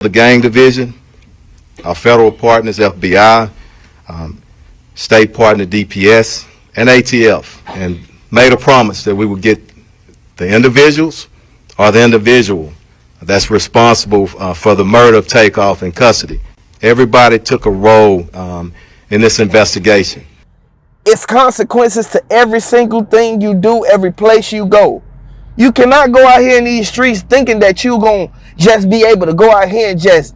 The gang division, our federal partners, FBI, state partner DPS, and ATF, and made a promise that we would get the individuals or the individual that's responsible for the murder of Takeoff in custody. Everybody took a role in this investigation. It's consequences to every single thing you do, every place you go. You cannot go out here in these streets thinking that you're going to just be able to go out here and just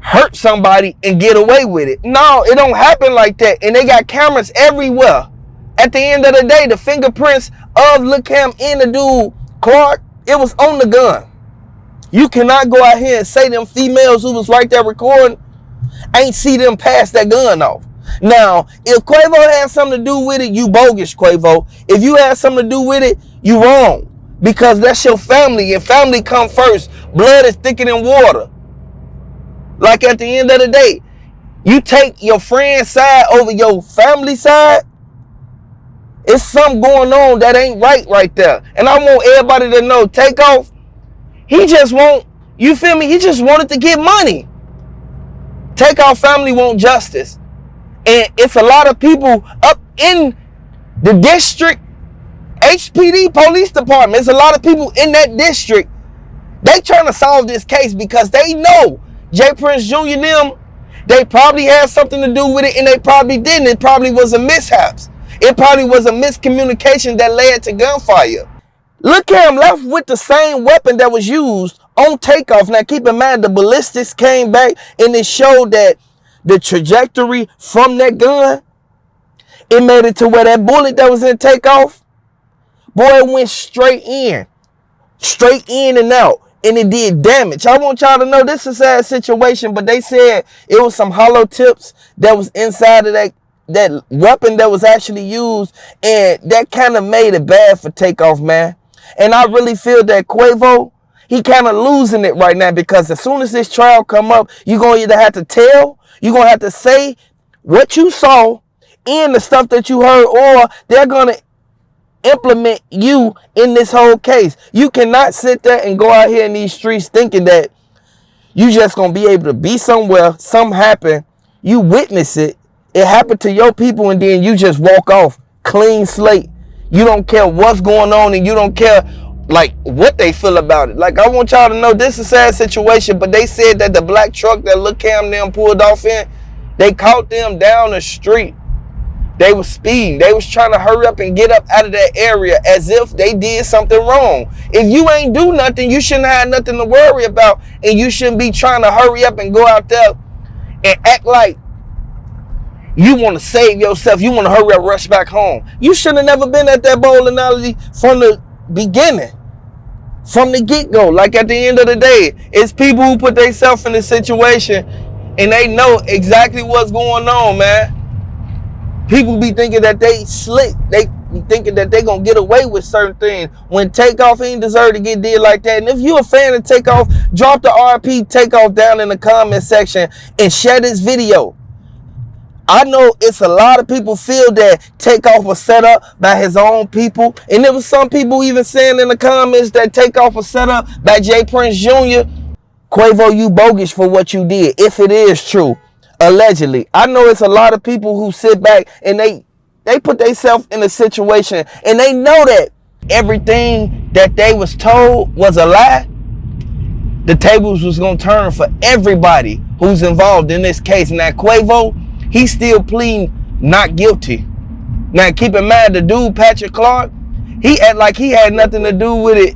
hurt somebody and get away with it. No, it don't happen like that. And they got cameras everywhere. At the end of the day, the fingerprints of Lil Cam and the dude, Clark, it was on the gun. You cannot go out here and say them females who was right there recording ain't see them pass that gun off. Now, if Quavo had something to do with it, you bogus, Quavo. If you had something to do with it, you wrong. Because that's your family, and family come first. Blood is thicker than water. Like at the end of the day, you take your friend's side over your family side, it's something going on that ain't right there. And I want everybody to know, Takeoff, he just want, you feel me? He just wanted to get money. Takeoff family want justice. And it's a lot of people up in the district, HPD police department. It's a lot of people in that district. They trying to solve this case because they know J. Prince Jr. them, they probably had something to do with it, and they probably didn't. It probably was a mishaps. It probably was a miscommunication that led to gunfire. Lil Cam left with the same weapon that was used on Takeoff. Now keep in mind, the ballistics came back and it showed that the trajectory from that gun, it made it to where that bullet that was in Takeoff, boy, it went straight in and out, and it did damage. I want y'all to know this is a sad situation, but they said it was some hollow tips that was inside of that weapon that was actually used, and that kind of made it bad for Takeoff, man. And I really feel that Quavo, he kind of losing it right now, because as soon as this trial come up, you're going to either have to tell, you're going to have to say what you saw and the stuff that you heard, or they're going to implement you in this whole case. You cannot sit there and go out here in these streets thinking that you just going to be able to be somewhere, something happen, you witness it, it happened to your people, and then you just walk off clean slate. You don't care what's going on, and you don't care like what they feel about it. Like, I want y'all to know this is a sad situation, but they said that the black truck that Lil Cam them pulled off in, they caught them down the street. They was speeding. They was trying to hurry up and get up out of that area as if they did something wrong. If you ain't do nothing, you shouldn't have nothing to worry about, and you shouldn't be trying to hurry up and go out there and act like you want to save yourself. You want to hurry up, rush back home. You should have never been at that bowling alley from the beginning, from the get-go. Like, at the end of the day, it's people who put themselves in this situation and they know exactly what's going on, man. People be thinking that they slick. They be thinking that they gonna get away with certain things. When Takeoff ain't deserve to get did like that. And if you a fan of Takeoff, drop the RP Takeoff down in the comment section and share this video. I know it's a lot of people feel that Takeoff was set up by his own people. And there was some people even saying in the comments that Takeoff was set up by J. Prince Jr. Quavo, you bogus for what you did, if it is true. Allegedly. I know it's a lot of people who sit back and they put themselves in a situation and they know that everything that they was told was a lie. The tables was going to turn for everybody who's involved in this case. Now, Quavo, he's still pleading not guilty. Now, keep in mind, the dude, Patrick Clark, he act like he had nothing to do with it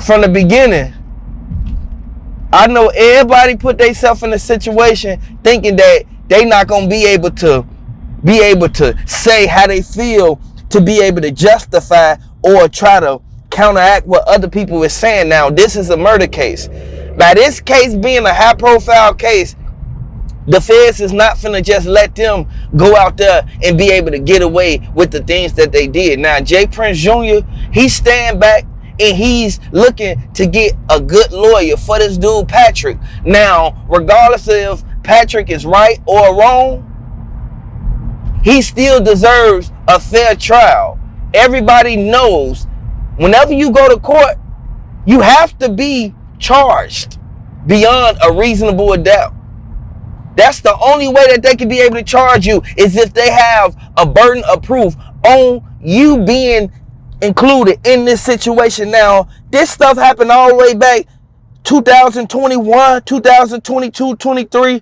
from the beginning. I know everybody put themselves in a situation thinking that they not going to be able to say how they feel, to be able to justify or try to counteract what other people are saying. Now, this is a murder case. By this case being a high profile case, the feds is not finna just let them go out there and be able to get away with the things that they did. Now, J. Prince Jr., he stand back and he's looking to get a good lawyer for this dude, Patrick. Now, regardless of if Patrick is right or wrong, he still deserves a fair trial. Everybody knows whenever you go to court, you have to be charged. beyond a reasonable doubt. That's the only way that they can be able to charge you, is if they have a burden of proof on you being included in this situation. Now, this stuff happened all the way back 2021, 2022, 23.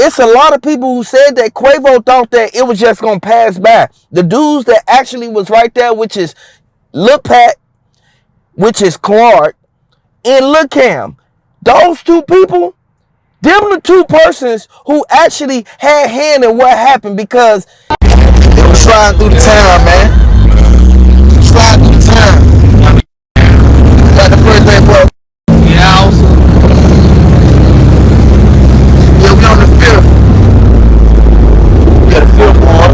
It's a lot of people who said that Quavo thought that it was just going to pass by. The dudes that actually was right there, which is Lil Pat, which is Clark, and Lil Cam. Those two people, them the two persons who actually had hand in what happened, because it was sliding through the town, man. Sliding through the town. Got the birthday boy. Yeah, also. Yeah, we on the 5th. Yeah, the 5th boy.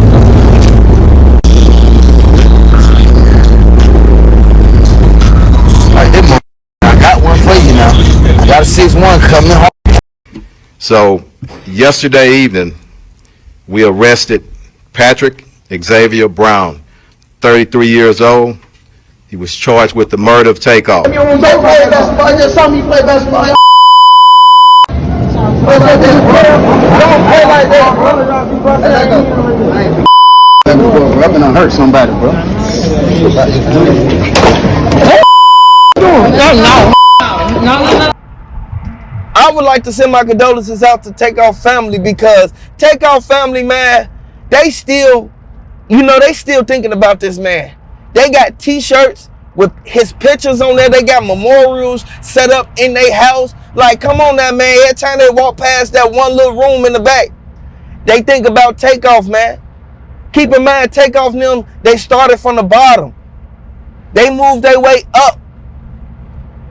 Alright, this I got one for you now. I got a 6-1 coming home. So yesterday evening, we arrested Patrick Xavier Brown, 33 years old. He was charged with the murder of Takeoff. You don't play basketball, you just saw me play basketball. Don't play like that, bro. I'm gonna hurt somebody, bro. No. I would like to send my condolences out to Takeoff family, because Takeoff family, man, they still, they still thinking about this man. They got t-shirts with his pictures on there. They got memorials set up in their house. Like, come on now, man. Every time they walk past that one little room in the back, they think about Takeoff, man. Keep in mind, Takeoff and them, they started from the bottom. They moved their way up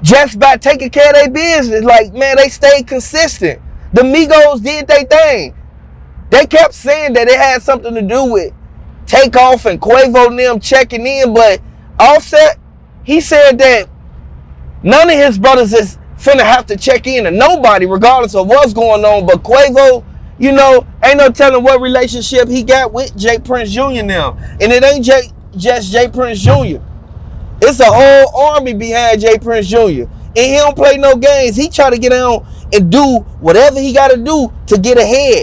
just by taking care of their business. Like, man, they stayed consistent. The Migos did their thing. They kept saying that it had something to do with Takeoff and Quavo and them checking in, but Offset, he said that none of his brothers is finna have to check in to nobody, regardless of what's going on. But Quavo, ain't no telling what relationship he got with Jay Prince Jr. now. And it ain't just Jay Prince Jr. It's a whole army behind Jay Prince Jr. And he don't play no games. He try to get on and do whatever he got to do to get ahead.